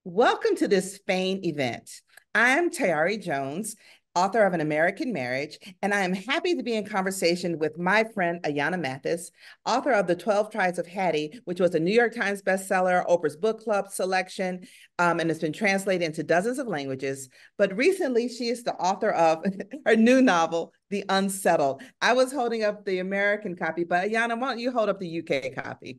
Welcome to this Fane event. I'm Tayari Jones, author of An American Marriage, and I am happy to be in conversation with my friend Ayana Mathis, author of The 12 Tribes of Hattie, which was a New York Times bestseller, Oprah's Book Club selection, and it's been translated into dozens of languages. But recently, she is the author of her new novel, The Unsettled. I was holding up the American copy, but Ayana, why don't you hold up the UK copy?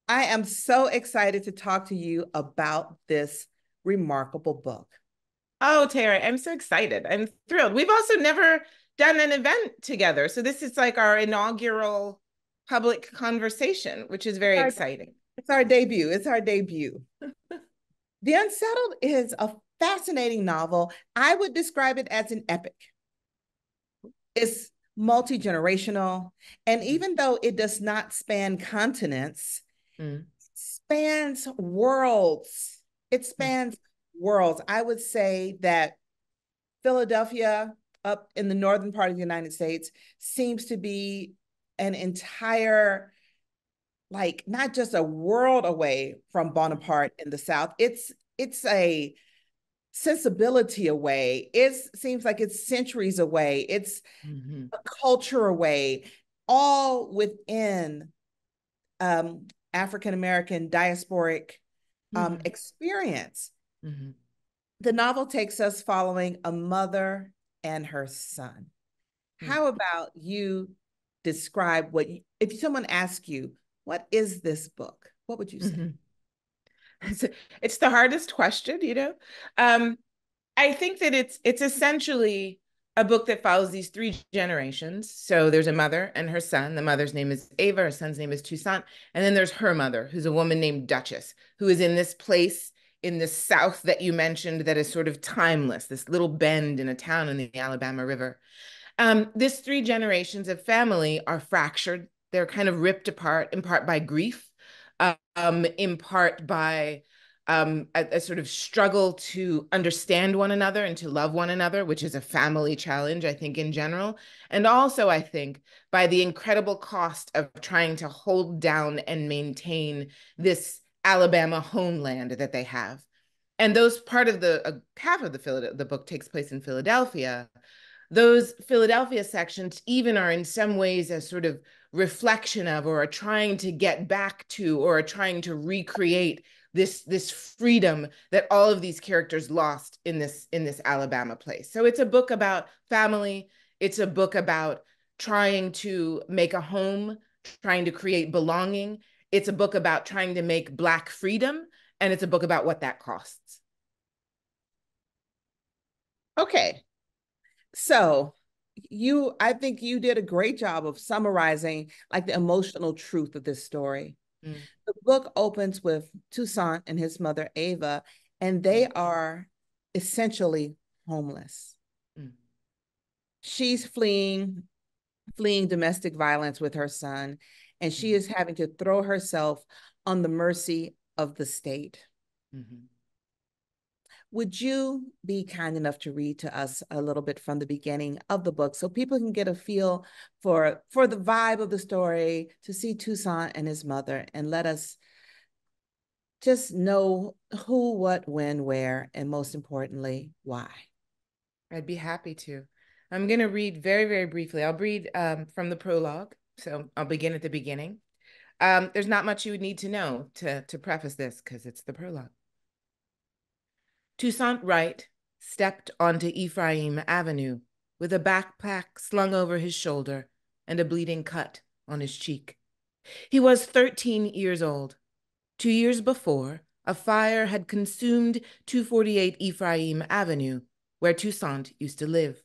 I am so excited to talk to you about this remarkable book. Oh, Tara, I'm so excited. I'm thrilled. We've also never done an event together. So this is like our inaugural public conversation, which is very exciting. It's our debut. It's our debut. The Unsettled is a fascinating novel. I would describe it as an epic. It's multi-generational, and even though it does not span continents, Mm. spans worlds. It Mm. spans worlds. I would say that Philadelphia, up in the northern part of the United States, seems to be an entire, like, not just a world away from Bonaparte in the South. It's a sensibility away. It seems like it's centuries away. It's Mm-hmm. a culture away, all within African American diasporic Mm-hmm. experience. Mm-hmm. The novel takes us following a mother and her son. How about you describe if someone asks you, what is this book? What would you say? Mm-hmm. It's the hardest question, you know. Um, I think that it's essentially a book that follows these three generations. So there's a mother and her son. The mother's name is Ava, her son's name is Toussaint. And then there's her mother, who's a woman named Dutchess, who is in this place in the South that you mentioned that is sort of timeless, this little bend in a town in the Alabama River. This three generations of family are fractured. They're kind of ripped apart, in part by grief, in part by a sort of struggle to understand one another and to love one another, which is a family challenge, I think, in general. And also, I think, by the incredible cost of trying to hold down and maintain this Alabama homeland that they have. And those part of the half of the book takes place in Philadelphia. Those Philadelphia sections even are in some ways a sort of reflection of or are trying to get back to or are trying to recreate this freedom that all of these characters lost in this Alabama place. So it's a book about family. It's a book about trying to make a home, trying to create belonging. It's a book about trying to make Black freedom, and it's a book about what that costs. Okay. So I think you did a great job of summarizing like the emotional truth of this story. Mm. The book opens with Toussaint and his mother Ava, and they are essentially homeless. Mm. She's fleeing domestic violence with her son, and she Mm. is having to throw herself on the mercy of the state. Mm-hmm. Would you be kind enough to read to us a little bit from the beginning of the book so people can get a feel for the vibe of the story, to see Toussaint and his mother, and let us just know who, what, when, where, and most importantly, why? I'd be happy to. I'm going to read very, very briefly. I'll read from the prologue. So I'll begin at the beginning. There's not much you would need to know to preface this because it's the prologue. Toussaint Wright stepped onto Ephraim Avenue with a backpack slung over his shoulder and a bleeding cut on his cheek. He was 13 years old. 2 years before, a fire had consumed 248 Ephraim Avenue, where Toussaint used to live.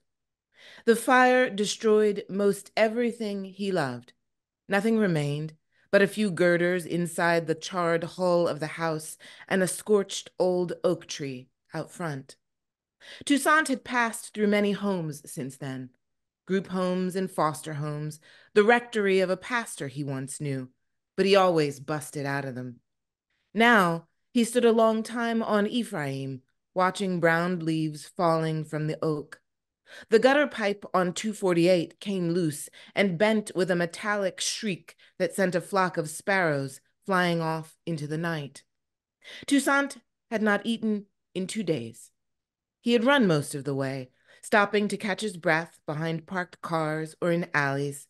The fire destroyed most everything he loved. Nothing remained but a few girders inside the charred hull of the house and a scorched old oak tree out front. Toussaint had passed through many homes since then, group homes and foster homes, the rectory of a pastor he once knew, but he always busted out of them. Now he stood a long time on Ephraim, watching brown leaves falling from the oak. The gutter pipe on 248 came loose and bent with a metallic shriek that sent a flock of sparrows flying off into the night. Toussaint had not eaten in 2 days. He had run most of the way, stopping to catch his breath behind parked cars or in alleys.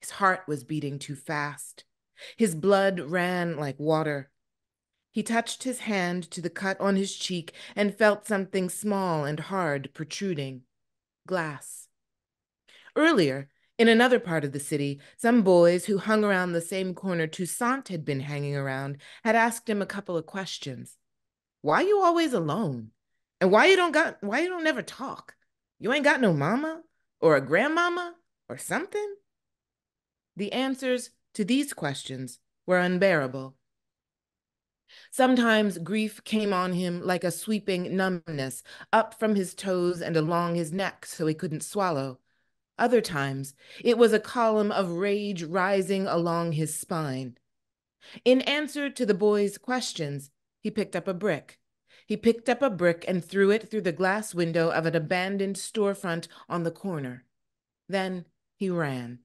His heart was beating too fast. His blood ran like water. He touched his hand to the cut on his cheek and felt something small and hard protruding. Glass. Earlier, in another part of the city, some boys who hung around the same corner Toussaint had been hanging around had asked him a couple of questions. Why you always alone? And why you don't never talk? You ain't got no mama or a grandmama or something? The answers to these questions were unbearable. Sometimes grief came on him like a sweeping numbness up from his toes and along his neck so he couldn't swallow. Other times, it was a column of rage rising along his spine. In answer to the boy's questions, he picked up a brick. He picked up a brick and threw it through the glass window of an abandoned storefront on the corner. Then he ran.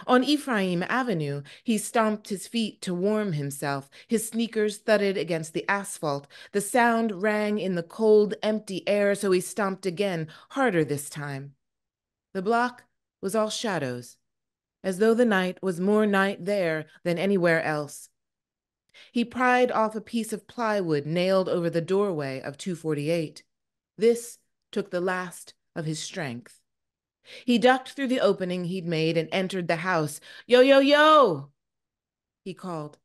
On Ephraim Avenue, he stomped his feet to warm himself. His sneakers thudded against the asphalt. The sound rang in the cold, empty air, so he stomped again, harder this time. The block was all shadows, as though the night was more night there than anywhere else. He pried off a piece of plywood nailed over the doorway of 248. This took the last of his strength. He ducked through the opening he'd made and entered the house. Yo, yo, yo, he called,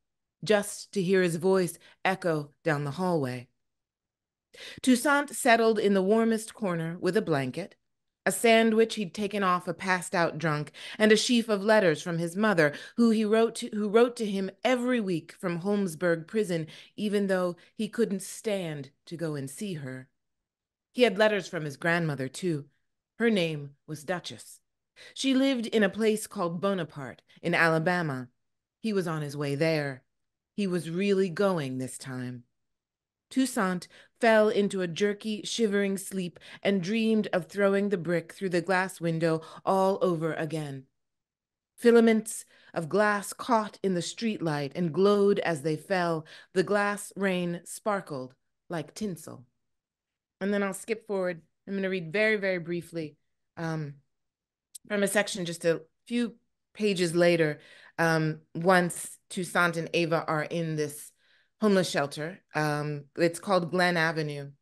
just to hear his voice echo down the hallway. Toussaint settled in the warmest corner with a blanket, a sandwich he'd taken off a passed-out drunk, and a sheaf of letters from his mother, who wrote to him every week from Holmesburg prison, even though he couldn't stand to go and see her. He had letters from his grandmother, too. Her name was Dutchess. She lived in a place called Bonaparte in Alabama. He was on his way there. He was really going this time. Toussaint fell into a jerky, shivering sleep and dreamed of throwing the brick through the glass window all over again. Filaments of glass caught in the streetlight and glowed as they fell. The glass rain sparkled like tinsel. And then I'll skip forward. I'm going to read very, very briefly from a section just a few pages later, once Toussaint and Ava are in this homeless shelter. It's called Glen Avenue.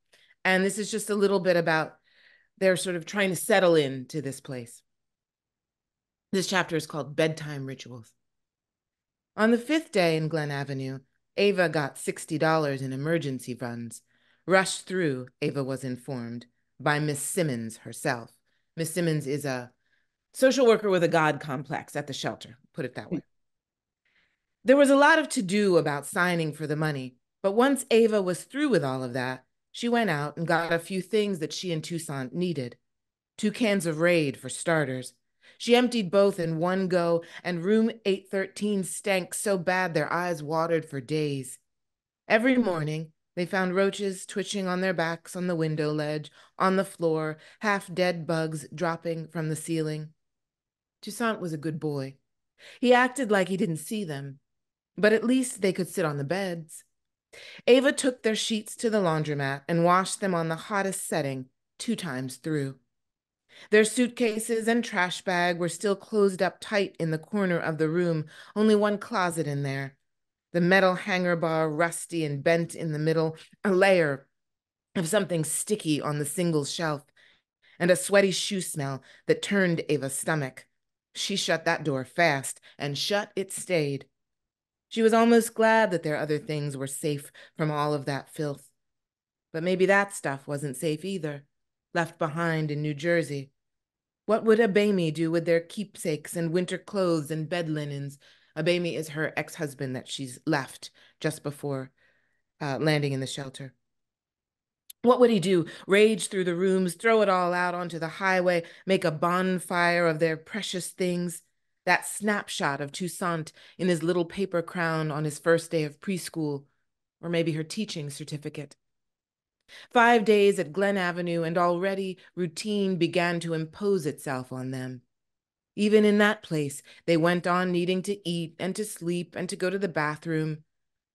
And this is just a little bit about they're sort of trying to settle into this place. This chapter is called Bedtime Rituals. On the 5th day in Glen Avenue, Ava got $60 in emergency funds, rushed through, Ava was informed, by Miss Simmons herself. Miss Simmons is a social worker with a God complex at the shelter, put it that way. There was a lot of to-do about signing for the money, but once Ava was through with all of that, she went out and got a few things that she and Toussaint needed. 2 cans of Raid, for starters. She emptied both in one go, and room 813 stank so bad their eyes watered for days. Every morning, they found roaches twitching on their backs on the window ledge, on the floor, half-dead bugs dropping from the ceiling. Toussaint was a good boy. He acted like he didn't see them, but at least they could sit on the beds. Ava took their sheets to the laundromat and washed them on the hottest setting 2 times through. Their suitcases and trash bag were still closed up tight in the corner of the room, only one closet in there. The metal hanger bar rusty and bent in the middle, a layer of something sticky on the single shelf, and a sweaty shoe smell that turned Ava's stomach. She shut that door fast, and shut it stayed. She was almost glad that their other things were safe from all of that filth. But maybe that stuff wasn't safe either, left behind in New Jersey. What would Abemi do with their keepsakes and winter clothes and bed linens? Abemi is her ex-husband that she's left just before landing in the shelter. What would he do? Rage through the rooms, throw it all out onto the highway, make a bonfire of their precious things? That snapshot of Toussaint in his little paper crown on his first day of preschool, or maybe her teaching certificate. 5 days at Glen Avenue, and already routine began to impose itself on them. Even in that place, they went on needing to eat and to sleep and to go to the bathroom.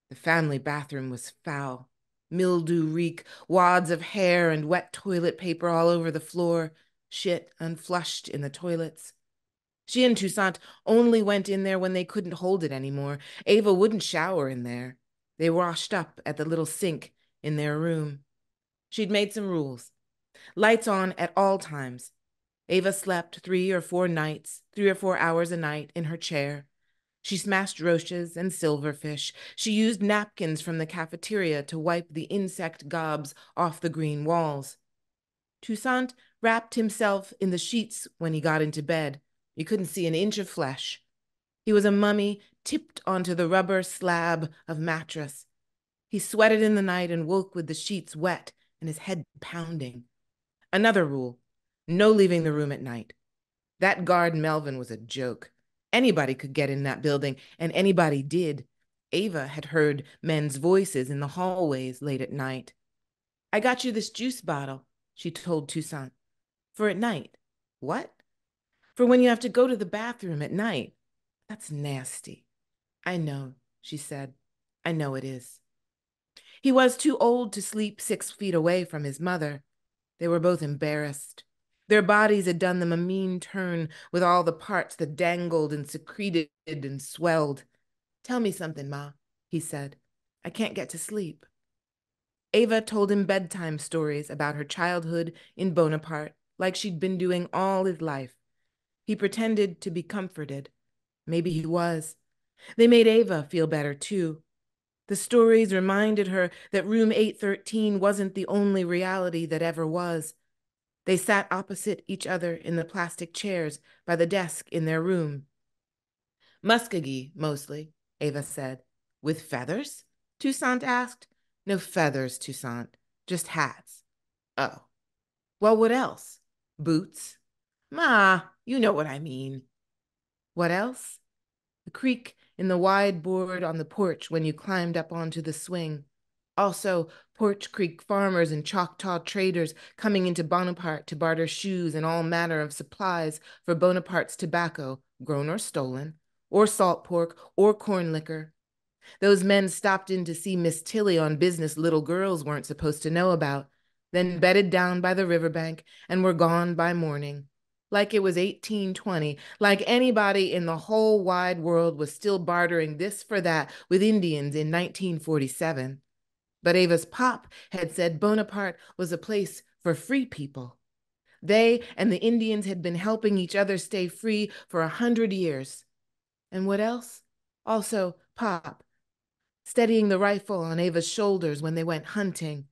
The family bathroom was foul. Mildew reek, wads of hair and wet toilet paper all over the floor, shit unflushed in the toilets. She and Toussaint only went in there when they couldn't hold it anymore. Ava wouldn't shower in there. They washed up at the little sink in their room. She'd made some rules. Lights on at all times. Ava slept 3 or 4 nights, 3 or 4 hours a night in her chair. She smashed roaches and silverfish. She used napkins from the cafeteria to wipe the insect gobs off the green walls. Toussaint wrapped himself in the sheets when he got into bed. You couldn't see an inch of flesh. He was a mummy tipped onto the rubber slab of mattress. He sweated in the night and woke with the sheets wet and his head pounding. Another rule: no leaving the room at night. That guard Melvin was a joke. Anybody could get in that building, and anybody did. Ava had heard men's voices in the hallways late at night. I got you this juice bottle, she told Toussaint. For at night. What? For when you have to go to the bathroom at night. That's nasty. I know, she said. I know it is. He was too old to sleep 6 feet away from his mother. They were both embarrassed. Their bodies had done them a mean turn with all the parts that dangled and secreted and swelled. Tell me something, Ma, he said. I can't get to sleep. Ava told him bedtime stories about her childhood in Bonaparte, like she'd been doing all his life. He pretended to be comforted. Maybe he was. They made Ava feel better, too. The stories reminded her that room 813 wasn't the only reality that ever was. They sat opposite each other in the plastic chairs by the desk in their room. Muskogee, mostly, Ava said. With feathers? Toussaint asked. No feathers, Toussaint. Just hats. Oh. Well, what else? Boots? Ma, you know what I mean. What else? The creak in the wide board on the porch when you climbed up onto the swing. Also, Porch Creek farmers and Choctaw traders coming into Bonaparte to barter shoes and all manner of supplies for Bonaparte's tobacco, grown or stolen, or salt pork, or corn liquor. Those men stopped in to see Miss Tilly on business little girls weren't supposed to know about, then bedded down by the riverbank and were gone by morning. Like it was 1820, like anybody in the whole wide world was still bartering this for that with Indians in 1947. But Ava's pop had said Bonaparte was a place for free people. They and the Indians had been helping each other stay free for 100 years. And what else? Also, Pop, steadying the rifle on Ava's shoulders when they went hunting.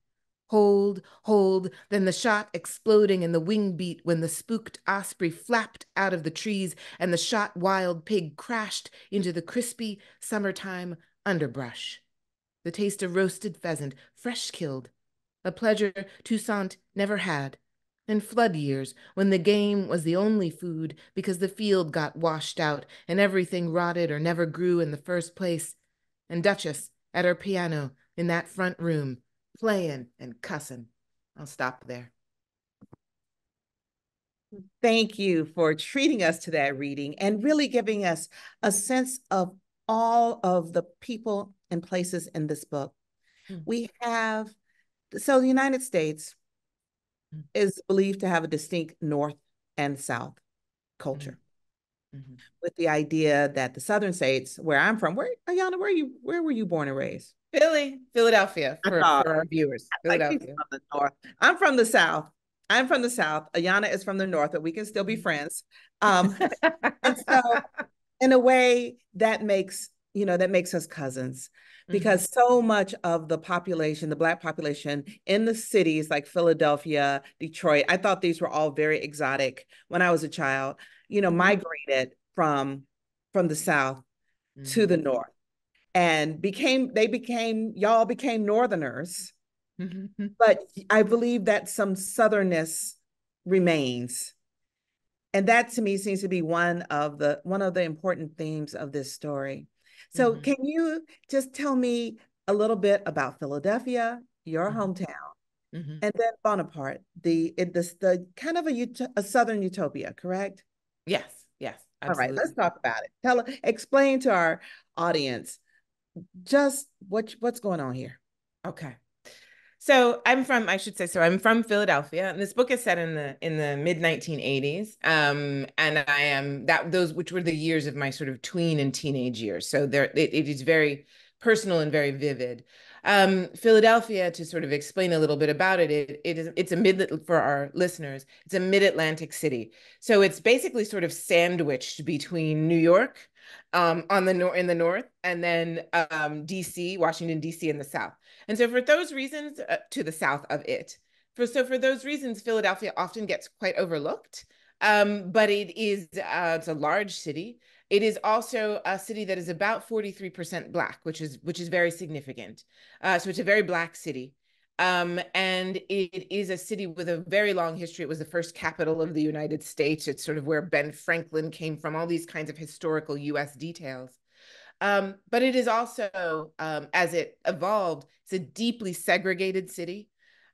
Hold, hold, then the shot exploding and the wing beat when the spooked osprey flapped out of the trees and the shot wild pig crashed into the crispy summertime underbrush. The taste of roasted pheasant, fresh killed, a pleasure Toussaint never had, in flood years when the game was the only food because the field got washed out and everything rotted or never grew in the first place, and Dutchess at her piano in that front room, playing and cussing. I'll stop there. Thank you for treating us to that reading and really giving us a sense of all of the people and places in this book. We have, so the United States is believed to have a distinct North and South culture. With the idea that the Southern states, where I'm from, where Ayana, where were you born and raised? Philadelphia, for our viewers. Like she's Philadelphia. from the North. I'm from the South. I'm from the South. Ayana is from the North, but we can still be friends. And so in a way that makes, that makes us cousins, because so much of the population, the Black population in the cities like Philadelphia, Detroit, I thought these were all very exotic when I was a child, migrated from the South to the North and y'all became Northerners. But I believe that some Southernness remains. And that to me seems to be one of the important themes of this story. So can you just tell me a little bit about Philadelphia, your hometown, and then Bonaparte, the kind of a Southern utopia, correct? Yes. Yes, All right, let's absolutely. talk about it. Explain to our audience just what's going on here. Okay. So I should say, so I'm from Philadelphia, and this book is set in the mid 1980s. And I am that those which were the years of my sort of tween and teenage years. So it is very personal and very vivid. Philadelphia, to sort of explain a little bit about it, it's a mid for our listeners. It's a mid-Atlantic city, so it's basically sort of sandwiched between New York, in the north, and then DC, Washington D.C. in the south. And so for those reasons, to the south of it. For those reasons, Philadelphia often gets quite overlooked. But it's a large city. It is also a city that is about 43% Black, which is very significant. So it's a very Black city. And it is a city with a very long history. It was the first capital of the United States. It's sort of where Ben Franklin came from, all these kinds of historical US details. But it is also, as it evolved, it's a deeply segregated city.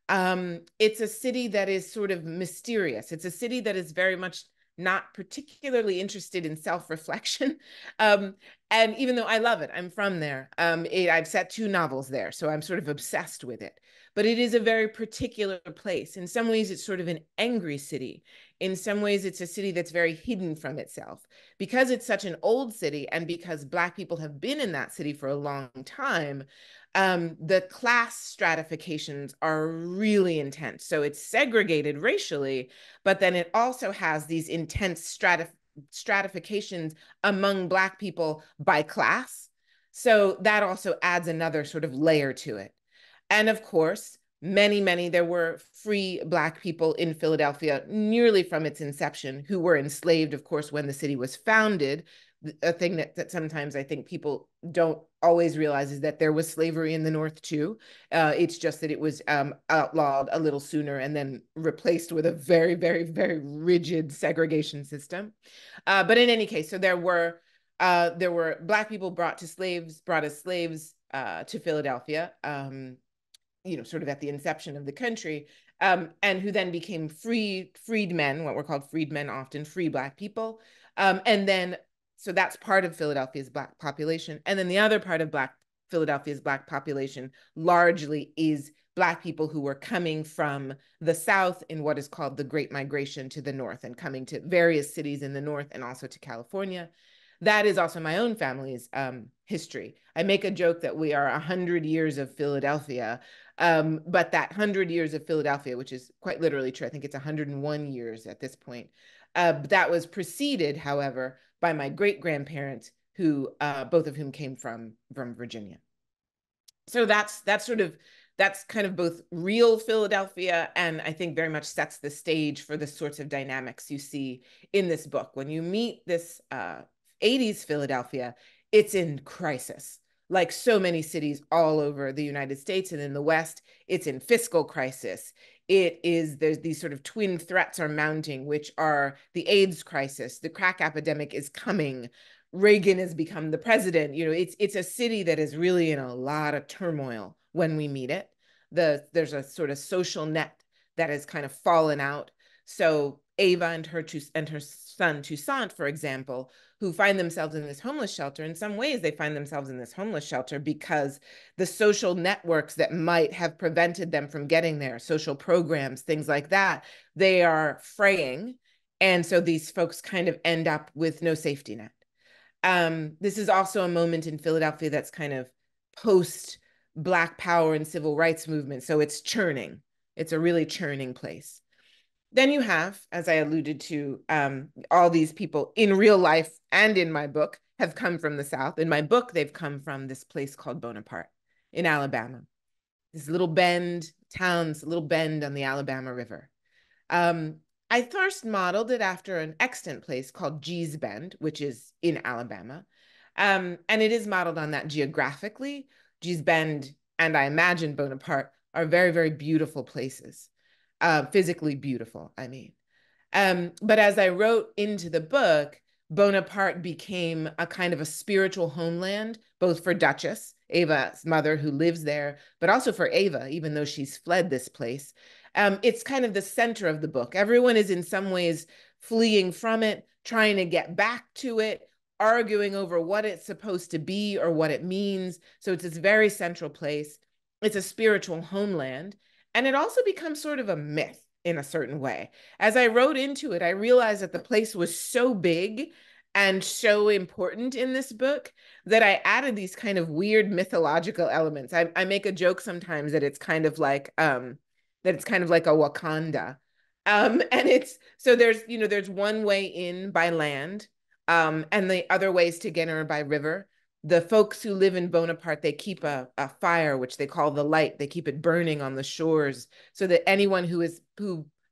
It's a city that is sort of mysterious. It's a city that is very much not particularly interested in self-reflection. Um, and even though I love it, I'm from there. I've set 2 novels there, so I'm sort of obsessed with it. But it is a very particular place. In some ways, it's sort of an angry city. In some ways, it's a city that's very hidden from itself. Because it's such an old city, and because Black people have been in that city for a long time, the class stratifications are really intense. So it's segregated racially, but then it also has these intense stratifications among Black people by class. So that also adds another sort of layer to it. And of course, there were free Black people in Philadelphia nearly from its inception who were enslaved, of course, when the city was founded. A thing that sometimes I think people don't always realize is that there was slavery in the North too. It's just that it was outlawed a little sooner and then replaced with a very, very, very rigid segregation system. But in any case, so there were Black people brought as slaves to Philadelphia. Sort of at the inception of the country, and who then became freedmen, what were called freedmen, often free Black people. And then, so that's part of Philadelphia's Black population. And then the other part of Philadelphia's Black population largely is Black people who were coming from the South in what is called the Great Migration to the North, and coming to various cities in the North and also to California. That is also my own family's history. I make a joke that we are 100 years of Philadelphia, but that 100 years of Philadelphia, which is quite literally true, I think it's 101 years at this point, that was preceded, however, by my great-grandparents, who both of whom came from Virginia. So that's kind of both real Philadelphia, and I think very much sets the stage for the sorts of dynamics you see in this book. When you meet this 80s Philadelphia, it's in crisis. Like so many cities all over the United States and in the West, it's in fiscal crisis. There's these sort of twin threats are mounting, which are the AIDS crisis, the crack epidemic is coming, Reagan has become the president. It's a city that is really in a lot of turmoil when we meet it. There's a sort of social net that has kind of fallen out. So Ava and her son Toussaint, for example, who find themselves in this homeless shelter. In some ways, they find themselves in this homeless shelter because the social networks that might have prevented them from getting there, social programs, things like that, they are fraying. And so these folks kind of end up with no safety net. This is also a moment in Philadelphia that's kind of post Black power and civil rights movement. So it's churning. It's a really churning place. Then you have, as I alluded to, all these people in real life and in my book have come from the South. In my book, they've come from this place called Bonaparte in Alabama. This little bend on the Alabama River. I first modeled it after an extant place called Gee's Bend, which is in Alabama. And it is modeled on that geographically. Gee's Bend and I imagine Bonaparte are very, very beautiful places, physically beautiful, I mean. But as I wrote into the book, Bonaparte became a kind of a spiritual homeland, both for Dutchess, Ava's mother who lives there, but also for Ava, even though she's fled this place. It's kind of the center of the book. Everyone is in some ways fleeing from it, trying to get back to it, arguing over what it's supposed to be or what it means. So it's this very central place. It's a spiritual homeland. And it also becomes sort of a myth in a certain way. As I wrote into it, I realized that the place was so big and so important in this book that I added these kind of weird mythological elements. I make a joke sometimes that it's kind of like a Wakanda. And it's so there's one way in by land, and the other ways to get in are by river. The folks who live in Bonaparte, they keep a fire, which they call the light. They keep it burning on the shores so that anyone who,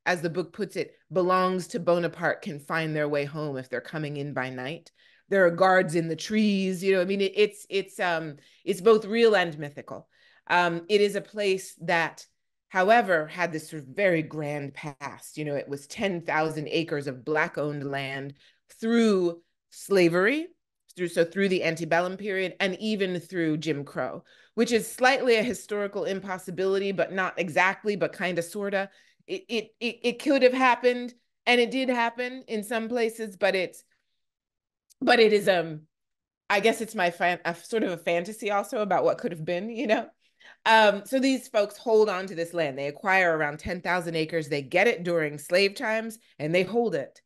as the book puts it, belongs to Bonaparte can find their way home if they're coming in by night. There are guards in the trees, I mean, it's both real and mythical. It is a place that, however, had this sort of very grand past. It was 10,000 acres of Black-owned land through slavery, through the antebellum period, and even through Jim Crow, which is slightly a historical impossibility, but not exactly, but kind of, sort of. It could have happened, and it did happen in some places, but it is I guess it's sort of a fantasy also about what could have been. So these folks hold on to this land. They acquire around 10,000 acres. They get it during slave times, and they hold it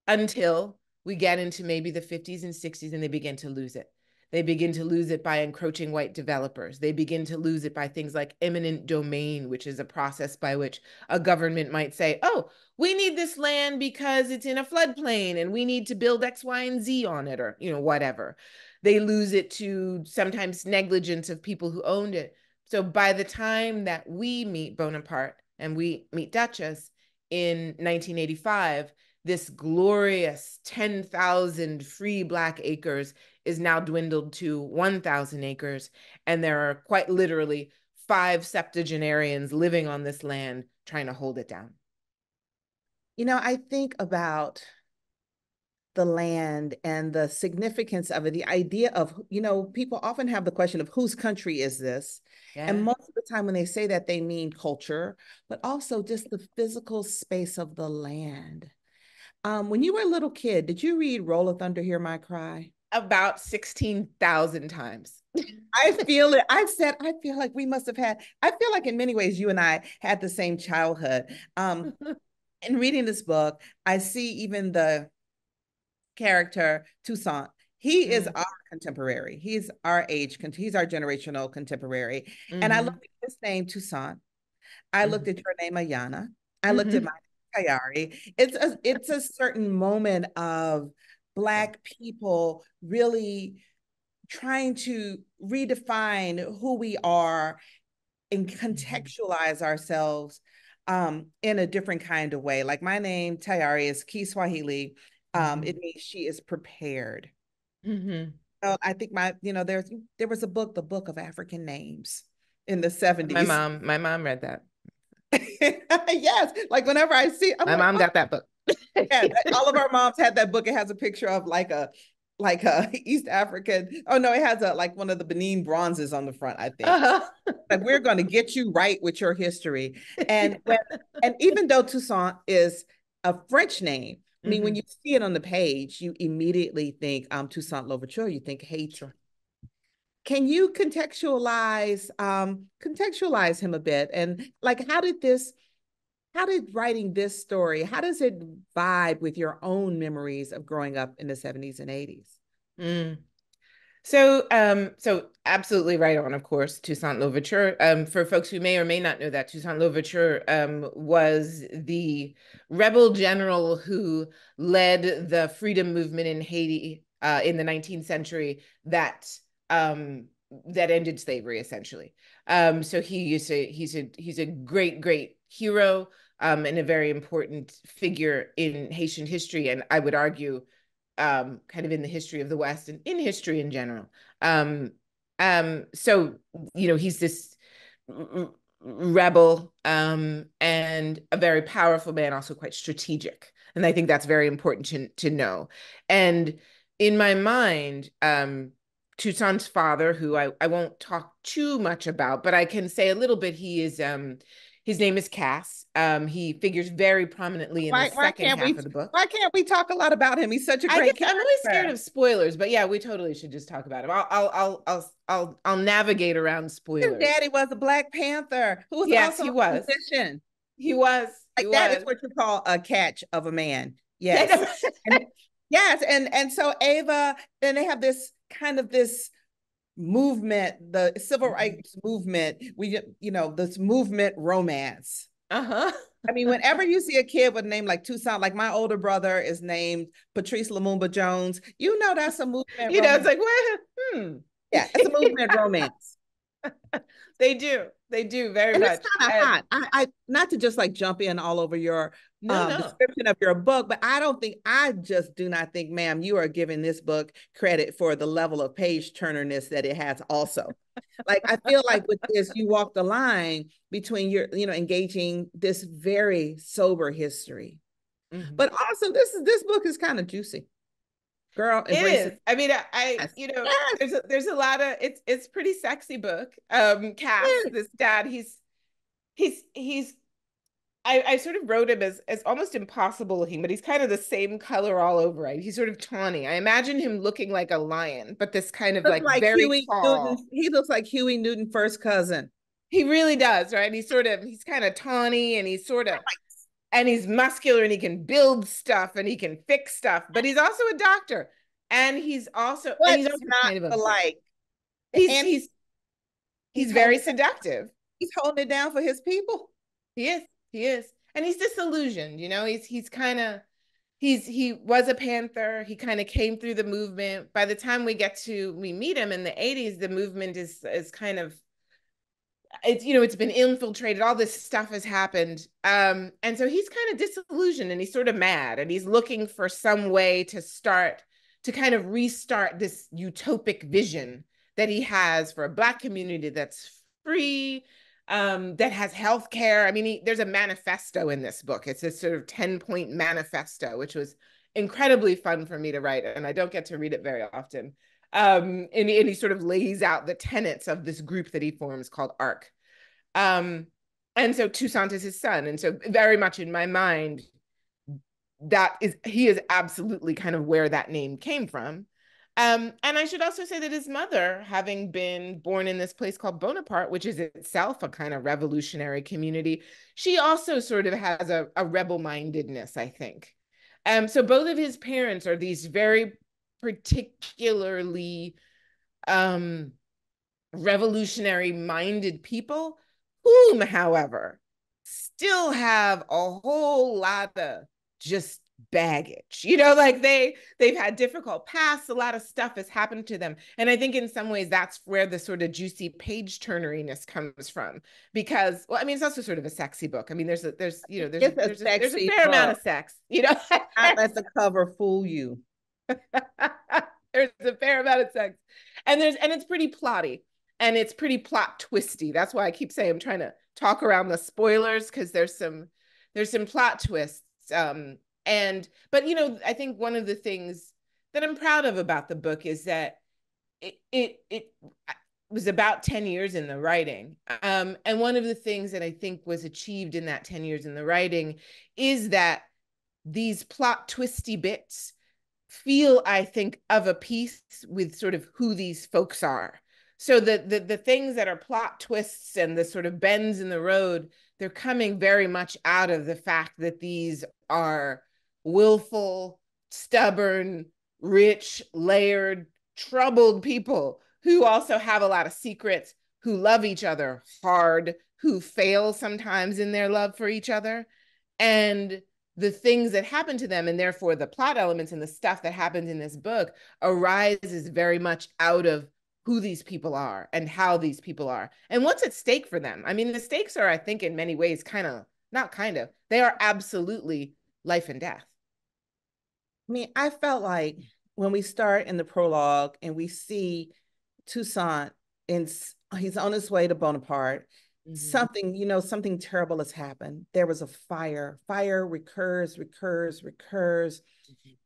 until we get into maybe the 50s and 60s, and they begin to lose it. They begin to lose it by encroaching white developers. They begin to lose it by things like eminent domain, which is a process by which a government might say, oh, we need this land because it's in a floodplain and we need to build X, Y, and Z on it, or, whatever. They lose it to sometimes negligence of people who owned it. So by the time that we meet Bonaparte and we meet Dutchess in 1985, this glorious 10,000 free Black acres is now dwindled to 1,000 acres. And there are quite literally 5 septuagenarians living on this land trying to hold it down. I think about the land and the significance of it, the idea of, people often have the question of whose country is this? Yeah. And most of the time when they say that, they mean culture, but also just the physical space of the land. When you were a little kid, did you read Roll of Thunder, Hear My Cry? About 16,000 times. I feel it. I feel like we must have I feel like in many ways you and I had the same childhood. In reading this book, I see even the character Toussaint. He is our contemporary. He's our age. He's our generational contemporary. And I looked at his name, Toussaint. I looked at your name, Ayana. I looked at my Tayari. It's a certain moment of Black people really trying to redefine who we are and contextualize ourselves in a different kind of way. Like my name, Tayari, is Kiswahili. It means she is prepared. I think there was a book, The Book of African Names, in the 70s. My mom read that. Yes, like whenever I see, my mom got that book. Yeah, all of our moms had that book. It has a picture of like a East African. Oh no, it has like one of the Benin bronzes on the front, I think. Like, we're going to get you right with your history. And even though Toussaint is a French name, I mean, when you see it on the page, you immediately think Toussaint Louverture, you think Haiti. Sure. Can you contextualize him a bit? And like, how did writing this story, how does it vibe with your own memories of growing up in the 70s and 80s? So absolutely right on, of course, Toussaint Louverture. For folks who may or may not know that, Toussaint Louverture was the rebel general who led the freedom movement in Haiti in the 19th century that ended slavery, essentially. So he's a great hero and a very important figure in Haitian history, and I would argue kind of in the history of the West and in history in general. So, he's this rebel and a very powerful man, also quite strategic. And I think that's very important to know. And in my mind, Toussaint's father, who I won't talk too much about, but I can say a little bit, he is His name is Cass. He figures very prominently in the Why second can't half we of the book. why can't we talk a lot about him? He's such a I guess great I'm always scared character. of spoilers, but yeah, we totally should just talk about him. I'll navigate around His spoilers. daddy was a Black Panther who was Yes, also he a was. musician. He was. He Like that is was. what you call a catch of a man. Yeah. Yes. And yes, and so Ava, then they have this kind of this movement, the civil rights movement, this movement romance. Uh-huh. I mean, whenever you see a kid with a name like Toussaint, like my older brother is named Patrice Lumumba Jones, you know that's a movement It's romance. like, well, Yeah, it's a movement romance. They do. They do very And it's much. kind of And hot. I not to just like jump in all over your no, no. description of your book, but I just do not think, ma'am, you are giving this book credit for the level of page turnerness that it has also. Like I feel like with this, you walk the line between engaging this very sober history. Mhm. But also this book is kind of juicy. Girl, It embrace is. it. I mean, I Yes. Yes. there's a lot of it's pretty sexy book. Cass, Yes. this dad, he's I sort of wrote him as almost impossible looking, but he's kind of the same color all over, right? He's sort of tawny. I imagine him looking like a lion, but this kind of Looks like like very Huey Newton. tall. He looks like Huey Newton first cousin. He really does, right? He's kind of tawny and he's muscular and he can build stuff and he can fix stuff, but he's also a doctor. And he's What's also not kind of a to like? he's And he's he's he's very holding seductive. he's holding it down for his people. He is. He is. And he's disillusioned, he's kind of he was a Panther. He kind of came through the movement. By the time we meet him in the 80s, the movement is kind of it's been infiltrated, all this stuff has happened, and so he's kind of disillusioned and he's sort of mad and he's looking for some way to kind of restart this utopic vision that he has for a Black community that's free, that has health care. I mean, there's a manifesto in this book. It's a sort of 10-point manifesto, which was incredibly fun for me to write, and I don't get to read it very often. And he sort of lays out the tenets of this group that he forms called ARC. Um, and so Toussaint is his son. And so very much in my mind, he is absolutely kind of where that name came from. And I should also say that his mother, having been born in this place called Bonaparte, which is itself a kind of revolutionary community, she also sort of has a rebel mindedness, I think. So both of his parents are these very particularly revolutionary minded people, whom, however, still have a whole lot of just baggage. Like they've had difficult pasts, a lot of stuff has happened to them. And I think in some ways that's where the sort of juicy page turneriness comes from. Because, well, I mean, it's also sort of a sexy book. I mean, It's a there's a sexy fair amount book. of sex, Not let the cover fool you. There's a fair amount of sex. And it's pretty plotty and it's pretty plot twisty. That's why I keep saying I'm trying to talk around the spoilers, because there's some plot twists. But I think one of the things that I'm proud of about the book is that it was about 10 years in the writing. And one of the things that I think was achieved in that 10 years in the writing is that these plot twisty bits feel, I think, of a piece with sort of who these folks are. So the things that are plot twists and the sort of bends in the road, they're coming very much out of the fact that these are willful, stubborn, rich, layered, troubled people who also have a lot of secrets, who love each other hard, who fail sometimes in their love for each other. And the things that happen to them, and therefore the plot elements and the stuff that happens in this book, arises very much out of who these people are and how these people are and what's at stake for them. I mean, the stakes are, I think, in many ways they are absolutely life and death. I mean, I felt like when we start in the prologue and we see Toussaint and he's on his way to Bonaparte, something terrible has happened. There was a fire. Fire recurs.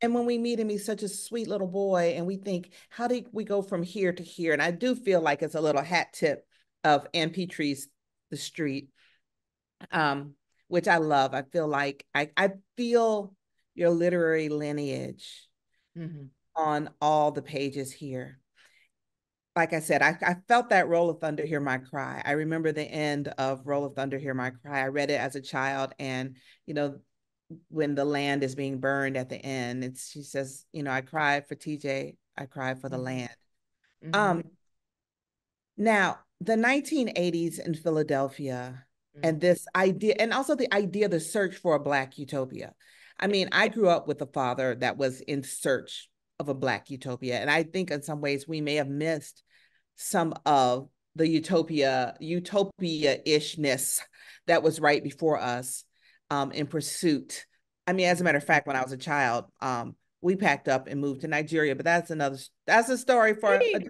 And when we meet him, he's such a sweet little boy. And we think, how did we go from here to here? And I do feel like it's a little hat tip of Ann Petry's The Street. um, which I love. I feel like I feel your literary lineage Mhm. on all the pages here. Like I said, I felt that Roll of Thunder, Hear My Cry. I remember the end of Roll of Thunder, Hear My Cry. I read it as a child, and you know, when the land is being burned at the end, she says, I cried for TJ, I cried for the Mhm. land. Mhm. Um, Now, the 1980s in Philadelphia and this idea, and also the idea, the search for a Black utopia. I mean, I grew up with a father that was in search of a Black utopia. And I think in some ways we may have missed some of the utopia-ishness that was right before us in pursuit. I mean, as a matter of fact, when I was a child, we packed up and moved to Nigeria, but that's a story for a Hey, that's a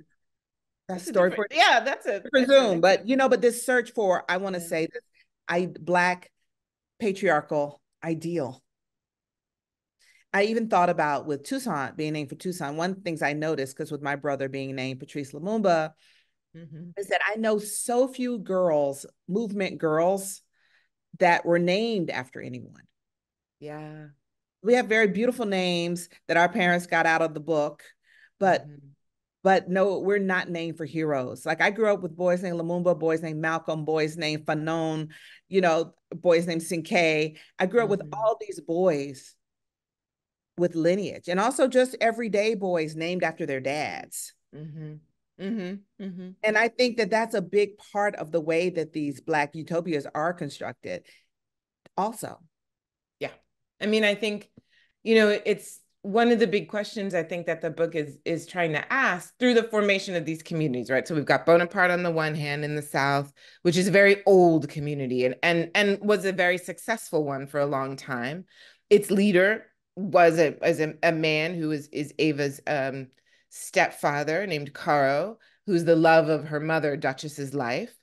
that's a story different, for yeah, that's a, presume, but but this search for, I want to yeah. say this, Black patriarchal ideal. I even thought about with Toussaint being named for Toussaint. One of the things I noticed, because with my brother being named Patrice Lumumba, Mhm. is that I know so few girls, movement girls, that were named after anyone. Yeah. We have very beautiful names that our parents got out of the book, but Mhm. no, we're not named for heroes. Like I grew up with boys named Lumumba, boys named Malcolm, boys named Fanon, boys named Sinkay. I grew up with Mhm. all these boys with lineage, and also just everyday boys named after their dads. Mhm. Mhm. Mhm. And I think that that's a big part of the way that these Black utopias are constructed also. Yeah. I mean, I think, it's one of the big questions I think that the book is trying to ask through the formation of these communities, right? So we've got Bonaparte on the one hand in the South, which is a very old community and was a very successful one for a long time. Its leader was a man who is Ava's stepfather named Caro, who's the love of her mother, Duchess's life,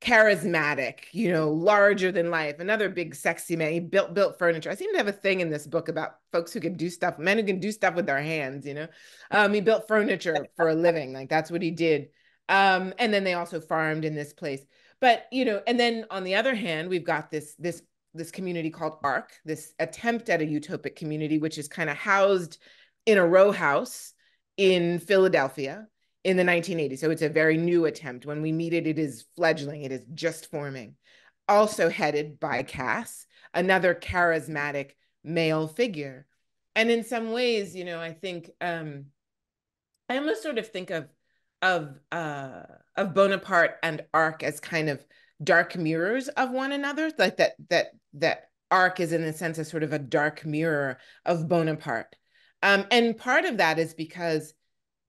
charismatic, larger than life, another big sexy man. He built furniture. I seem to have a thing in this book about folks who can do stuff, men who can do stuff with their hands. He built furniture for a living, like that's what he did. And then they also farmed in this place. But and then on the other hand, we've got this community called Arc, this attempt at a utopic community, which is kind of housed in a row house in Philadelphia in the 1980s. So it's a very new attempt. When we meet it, it is fledgling, it is just forming. Also headed by Cass, another charismatic male figure. And in some ways, I think I almost sort of think of uh, of Bonaparte and Arc as kind of dark mirrors of one another, like that Arc is in a sense a sort of a dark mirror of Bonaparte. And part of that is because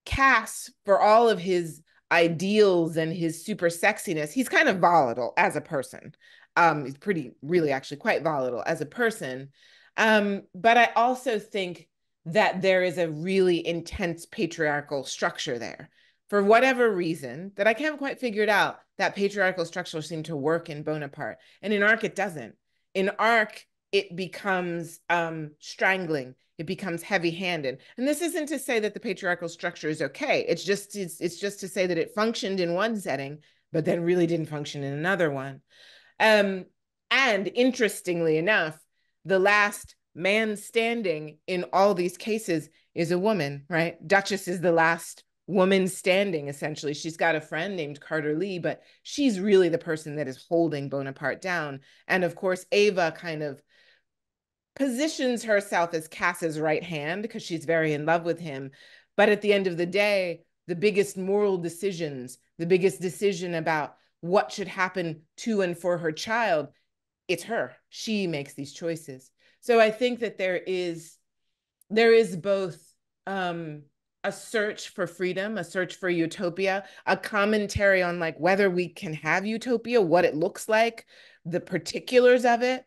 Cass, for all of his ideals and his super sexiness, he's kind of volatile as a person. He's really actually quite volatile as a person. But I also think that there is a really intense patriarchal structure there. For whatever reason that I can't quite figure it out, that patriarchal structure seemed to work in Bonaparte. And in Arc, it doesn't. In Arc, it becomes strangling. It becomes heavy-handed. And this isn't to say that the patriarchal structure is okay. It's just to say that it functioned in one setting, but then really didn't function in another one. Um, and interestingly enough, the last man standing in all these cases is a woman, right? Duchess is the last woman standing, essentially. She's got a friend named Carter Lee, but she's really the person that is holding Bonaparte down. And of course, Ava kind of positions herself as Cass's right hand because she's very in love with him. But at the end of the day, the biggest moral decisions, the biggest decision about what should happen to and for her child, it's her. She makes these choices. So I think that there is both um, a search for freedom, a search for utopia, a commentary on like whether we can have utopia, what it looks like, the particulars of it,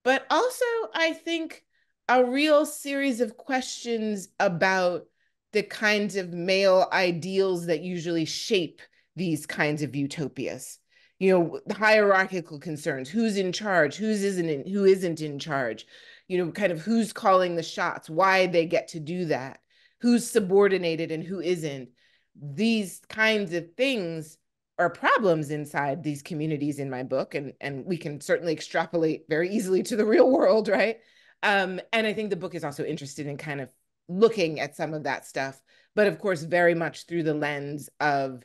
but also I think a real series of questions about the kinds of male ideals that usually shape these kinds of utopias. The hierarchical concerns, who's in charge, who isn't in charge, kind of who's calling the shots, why they get to do that, who's subordinated and who isn't. These kinds of things are problems inside these communities in my book, and we can certainly extrapolate very easily to the real world, right? And I think the book is also interested in kind of looking at some of that stuff, but of course, very much through the lens of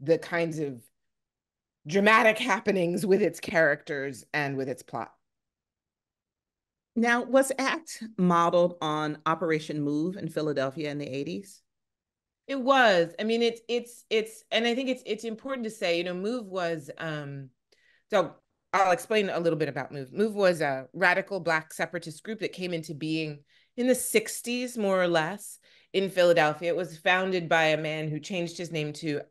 the kinds of dramatic happenings with its characters and with its plot. Now, was ACT modeled on Operation Move in Philadelphia in the 80s? It was. I mean, and I think it's important to say, Move was so I'll explain a little bit about Move. Move was a radical Black separatist group that came into being in the 60s, more or less, in Philadelphia. It was founded by a man who changed his name to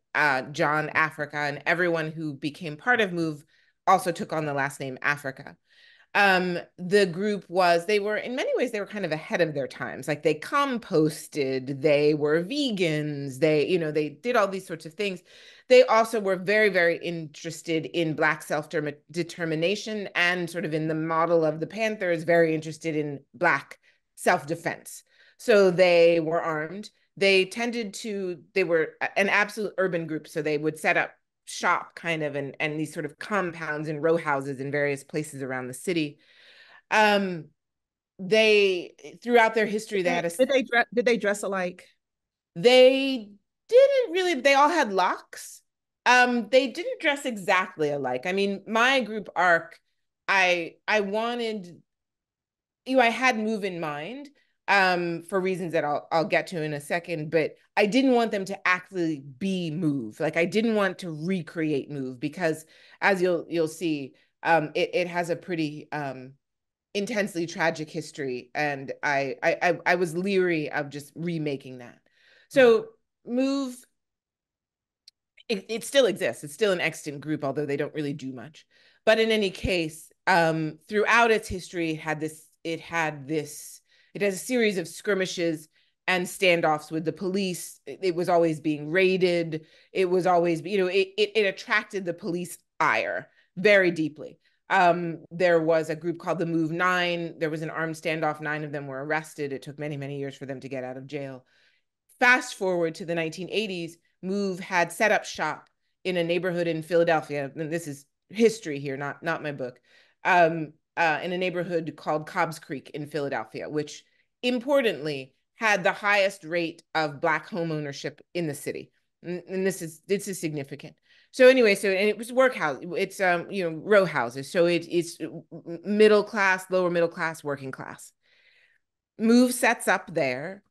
John Africa, and everyone who became part of Move also took on the last name Africa. The group was, they were, in many ways, they were kind of ahead of their times. Like they composted, they were vegans, they did all these sorts of things. They also were very, very interested in Black self-determination, and sort of in the model of the Panthers, very interested in Black self-defense. So they were armed. They were an absolute urban group. So they would set up shop kind of, and these sort of compounds and row houses in various places around the city. They, throughout their history, they had a Did they dress alike? they didn't really, they all had locks. They didn't dress exactly alike. I mean, my group arc, I wanted, I had Move in mind, for reasons that I'll get to in a second, but I didn't want them to actually be Move. Like I didn't want to recreate Move, because as you'll see, it has a pretty intensely tragic history, and I was leery of just remaking that. So Move, it still exists. It's still an extant group, although they don't really do much. But in any case, throughout its history, it has a series of skirmishes and standoffs with the police. It was always being raided. It was always, it attracted the police ire very deeply. There was a group called the Move Nine. There was an armed standoff. 9 of them were arrested. It took many, many years for them to get out of jail. Fast forward to the 1980s, Move had set up shop in a neighborhood in Philadelphia, and this is history here, not my book, in a neighborhood called Cobb's Creek in Philadelphia, which importantly had the highest rate of Black home ownership in the city. And this is significant. So anyway, and it was workhouse. It's row houses. So it's middle class, lower middle class, working class. Move sets up there.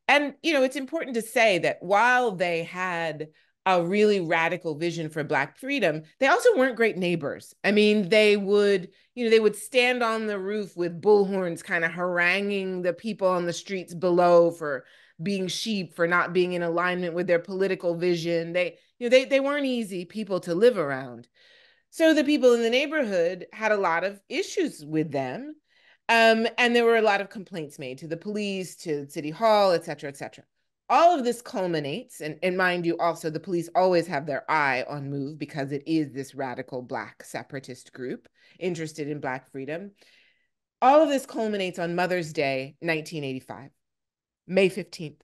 And, it's important to say that while they had a really radical vision for Black freedom, they also weren't great neighbors. I mean, they would stand on the roof with bullhorns, kind of haranguing the people on the streets below for being sheep, for not being in alignment with their political vision. They weren't easy people to live around. So the people in the neighborhood had a lot of issues with them. And there were a lot of complaints made to the police, to City Hall, et cetera, et cetera. All of this culminates, and mind you, also, the police always have their eye on Move, because it is this radical Black separatist group interested in Black freedom. All of this culminates on Mother's Day, 1985, May 15th,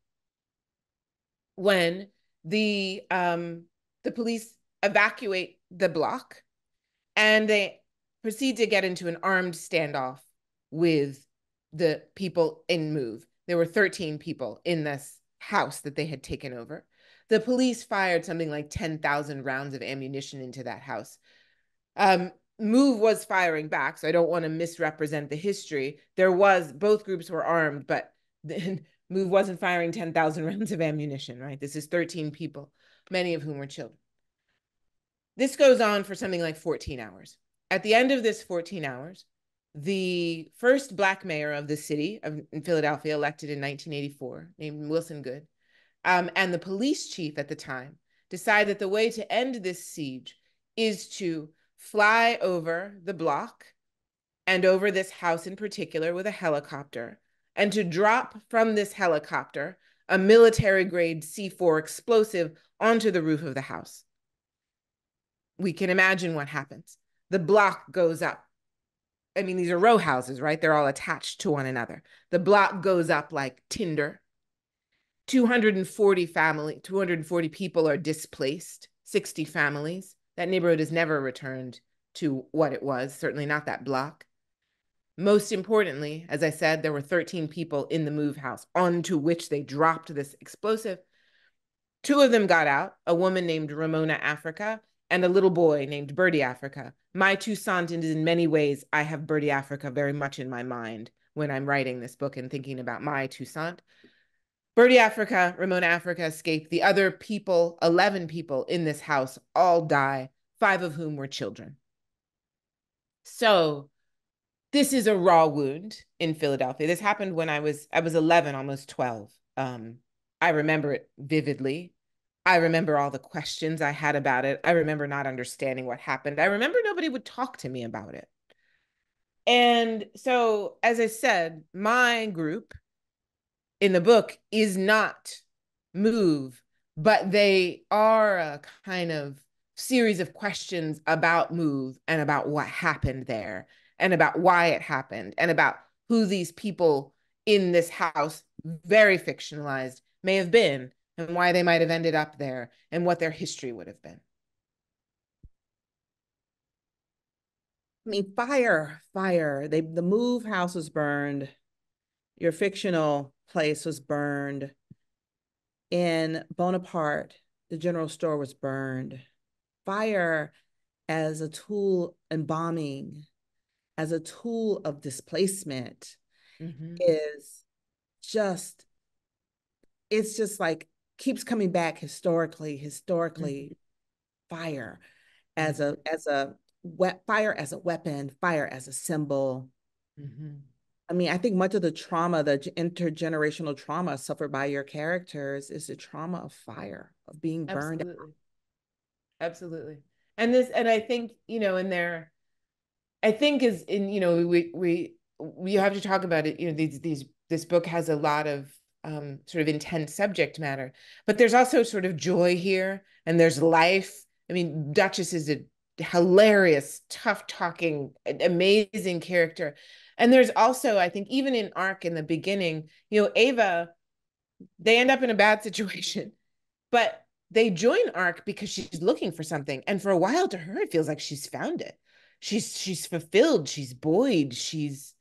when the police evacuate the block, and they proceed to get into an armed standoff with the people in Move. There were 13 people in this house that they had taken over. The police fired something like 10,000 rounds of ammunition into that house. Move was firing back, so I don't want to misrepresent the history. Both groups were armed, but Move wasn't firing 10,000 rounds of ammunition, right? This is 13 people, many of whom were children. This goes on for something like 14 hours. At the end of this 14 hours, the first Black mayor of the city in Philadelphia, elected in 1984, named Wilson Goode, and the police chief at the time, decide that the way to end this siege is to fly over the block and over this house in particular with a helicopter, and to drop from this helicopter a military-grade C4 explosive onto the roof of the house. We can imagine what happens. The block goes up. I mean, these are row houses, right? They're all attached to one another. The block goes up like tinder. 240 people are displaced. 60 families. That neighborhood has never returned to what it was, certainly not that block. Most importantly, as I said, there were 13 people in the move house onto which they dropped this explosive. Two of them got out, a woman named Ramona Africa and a little boy named Birdie Africa. My Toussaint is in many ways, I have Birdie Africa very much in my mind when I'm writing this book and thinking about my Toussaint. Birdie Africa, Ramona Africa escaped. The other people, 11 people in this house, all die, 5 of whom were children. So this is a raw wound in Philadelphia. This happened when I was 11, almost 12. I remember it vividly. I remember all the questions I had about it. I remember not understanding what happened. I remember nobody would talk to me about it. And so, as I said, my group in the book is not move, but they are a kind of series of questions about move and about what happened there and about why it happened and about who these people in this house, very fictionalized, may have been and why they might have ended up there and what their history would have been. I mean, fire. The move house was burned. Your fictional place was burned. In Bonaparte, the general store was burned. Fire as a tool in bombing, as a tool of displacement Mm-hmm. is just, it's just like keeps coming back historically, fire fire as a weapon, fire as a symbol. Mm-hmm. I mean, I think much of the trauma, the intergenerational trauma suffered by your characters is the trauma of fire, of being burned. Absolutely. Absolutely. And I think, in there, I think is in, we have to talk about it, this book has a lot of sort of intense subject matter, but there's also sort of joy here and there's life. I mean, Duchess is a hilarious, tough talking, amazing character. And there's also, I think, even in Arc in the beginning, Ava, they end up in a bad situation, but they join Arc because she's looking for something. And for a while to her, it feels like she's found it. She's fulfilled, she's buoyed, she's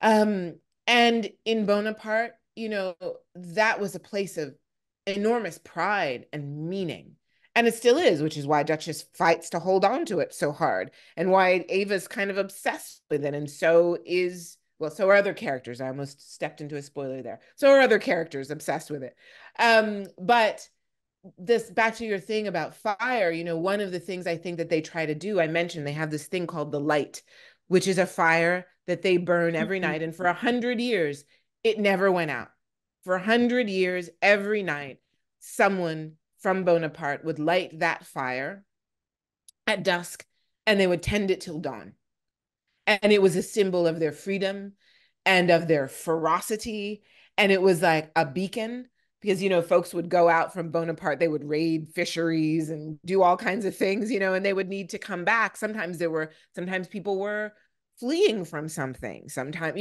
um and in Bonaparte, that was a place of enormous pride and meaning. And it still is, which is why Duchess fights to hold on to it so hard and why Ava's kind of obsessed with it. And so are other characters. I almost stepped into a spoiler there. So are other characters obsessed with it. But this back to your thing about fire, one of the things I think that they try to do, I mentioned they have this thing called the light, which is a fire that they burn every night. And for 100 years, it never went out. For 100 years, every night, someone from Bonaparte would light that fire at dusk and they would tend it till dawn. And it was a symbol of their freedom and of their ferocity. And it was like a beacon because, folks would go out from Bonaparte, they would raid fisheries and do all kinds of things, and they would need to come back. Sometimes people were fleeing from something. Sometimes,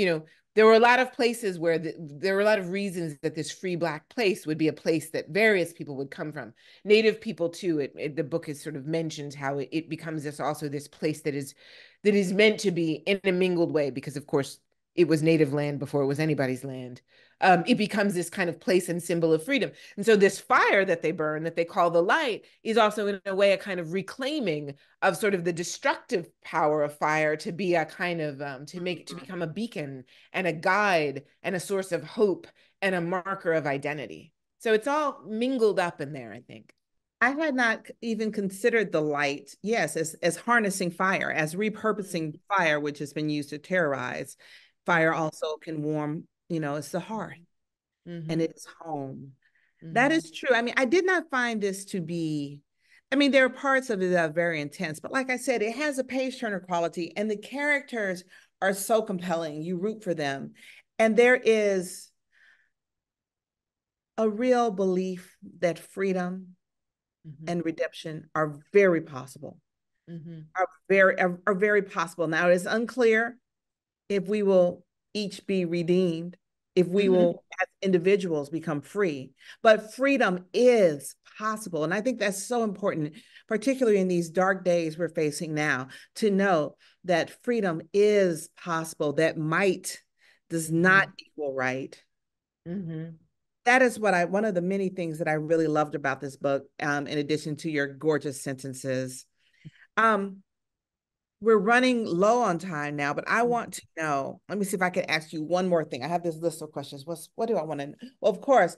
there were a lot of places where there were a lot of reasons that this free Black place would be a place that various people would come from. Native people too. The book is sort of mentioned how it becomes this place that is meant to be in a mingled way because, of course, it was native land before it was anybody's land. It becomes this kind of place and symbol of freedom. And so this fire that they burn, that they call the light, is also in a way a kind of reclaiming of sort of the destructive power of fire to be a kind of, to become a beacon and a guide and a source of hope and a marker of identity. So it's all mingled up in there, I think. I had not even considered the light, yes, as harnessing fire, as repurposing fire, which has been used to terrorize. Fire also can warm, it's the hearth and it's home. That is true. I mean, I did not find this to be, I mean, there are parts of it that are very intense, but like I said, it has a page turner quality and the characters are so compelling. You root for them. And there is a real belief that freedom and redemption are very possible, are very possible. Now, it's unclear if we will each be redeemed if we Mhm. will, as individuals, become free. But freedom is possible. And I think that's so important, particularly in these dark days we're facing now, to know that freedom is possible, that might does not Mhm. equal right. Mhm. That is one of the many things that I really loved about this book, in addition to your gorgeous sentences. Um, we're running low on time now, but I want to know. Let me see if I can ask you one more thing. I have this list of questions. What do I want to know? Well, of course,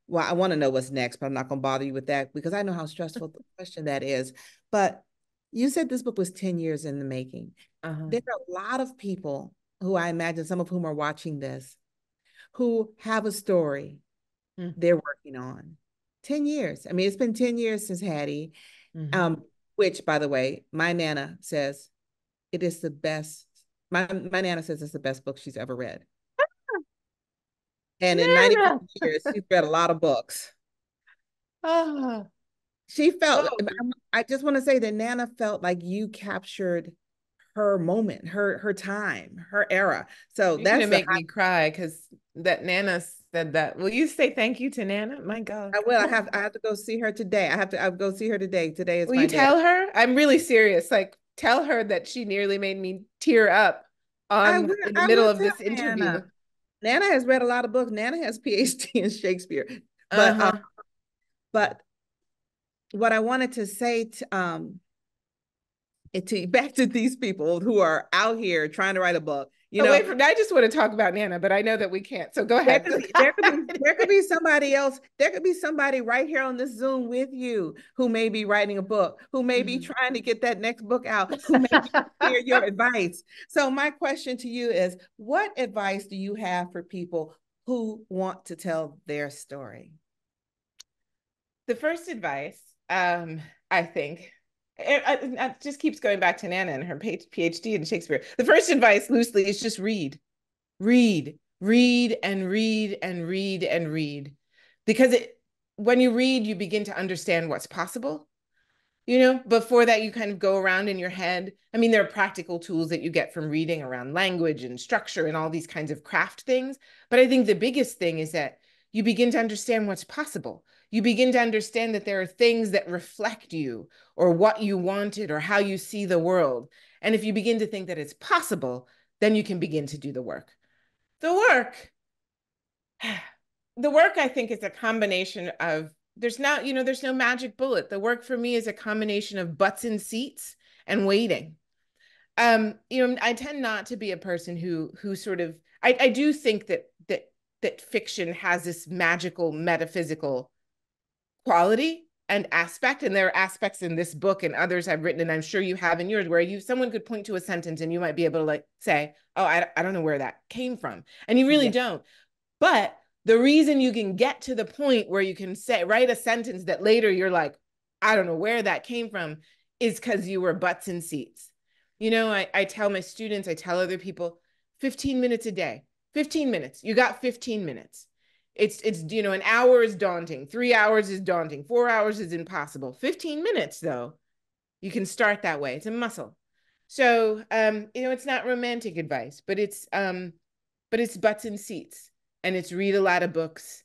well, I want to know what's next, but I'm not going to bother you with that because I know how stressful the question that is. But you said this book was 10 years in the making. Uh-huh. There are a lot of people who I imagine, some of whom are watching this, who have a story they're working on. 10 years. I mean, it's been 10 years since Hattie, Mhm. um, which, by the way, my Nana says it is the best. My Nana says it's the best book she's ever read. And in 95 Nana. years, she's read a lot of books. Oh, She felt, oh, I just want to say that Nana felt like you captured her moment, her time, her era. So you're gonna that's the make me cry because that Nana said that. Will you say thank you to Nana? My God. I will. I have to go see her today. I'll go see her today. Today is Will my you day. tell her? I'm really serious. Like, tell her that she nearly made me tear up in the I middle will of tell this interview. Nana. Nana has read a lot of books. Nana has PhD in Shakespeare. But Uh-huh. but what I wanted to say to back to these people who are out here trying to write a book, Oh, wait for I just want to talk about Nana, but I know that we can't. So go ahead. there could be somebody else. There could be somebody right here on this Zoom with you who may be writing a book, who may be Mhm. trying to get that next book out, who may hear your advice. So my question to you is, what advice do you have for people who want to tell their story? The first advice, I think, it just keeps going back to Nana and her PhD in Shakespeare. The first advice, loosely, is just read, read, and read, and read, and read. Because when you read, you begin to understand what's possible. Before that, you kind of go around in your head. I mean, there are practical tools that you get from reading around language and structure and all these kinds of craft things. But I think the biggest thing is that you begin to understand what's possible. You begin to understand that there are things that reflect you or what you wanted or how you see the world. And if you begin to think that it's possible, then you can begin to do the work. The work the work I think is a combination of there's no magic bullet. The work for me is a combination of butts in seats and waiting. I tend not to be a person who sort of I do think that fiction has this magical metaphysical quality and aspect, and there are aspects in this book and others I've written, and I'm sure you have in yours, where someone could point to a sentence and you might be able to like say, oh, I don't know where that came from, and you really Yeah. don't. But the reason you can get to the point where you can write a sentence that later you're like, I don't know where that came from, is because you were butts in seats. I tell my students, I tell other people, 15 minutes a day, 15 minutes. You got 15 minutes. An hour is daunting, 3 hours is daunting, 4 hours is impossible. 15 minutes, though, you can start that way. It's a muscle. So, it's not romantic advice, but it's butts in seats, and it's read a lot of books,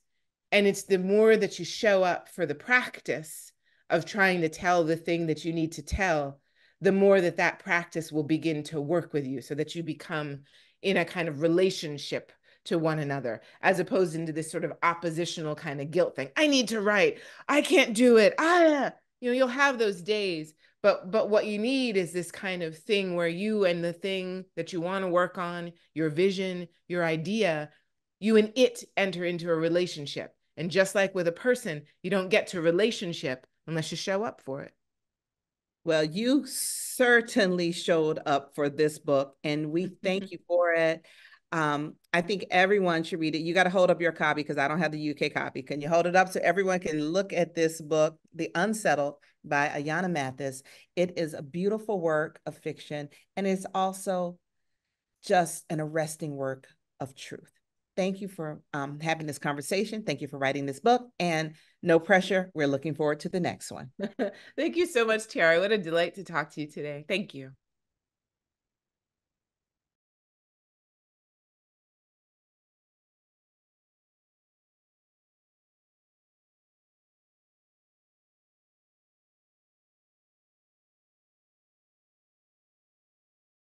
and it's the more that you show up for the practice of trying to tell the thing that you need to tell, the more that practice will begin to work with you so that you become in a kind of relationship to one another, as opposed into this sort of oppositional kind of guilt thing. I need to write. I can't do it. You'll have those days, but what you need is this kind of thing where you and the thing that you want to work on, your vision, your idea, you and it enter into a relationship. And just like with a person, you don't get to relationship unless you show up for it. Well, you certainly showed up for this book, and we thank you for it. I think everyone should read it. You got to hold up your copy because I don't have the UK copy. Can you hold it up so everyone can look at this book, The Unsettled by Ayana Mathis? It is a beautiful work of fiction, and it's also just an arresting work of truth. Thank you for having this conversation. Thank you for writing this book, and no pressure. We're looking forward to the next one. Thank you so much, Tiara. What a delight to talk to you today. Thank you.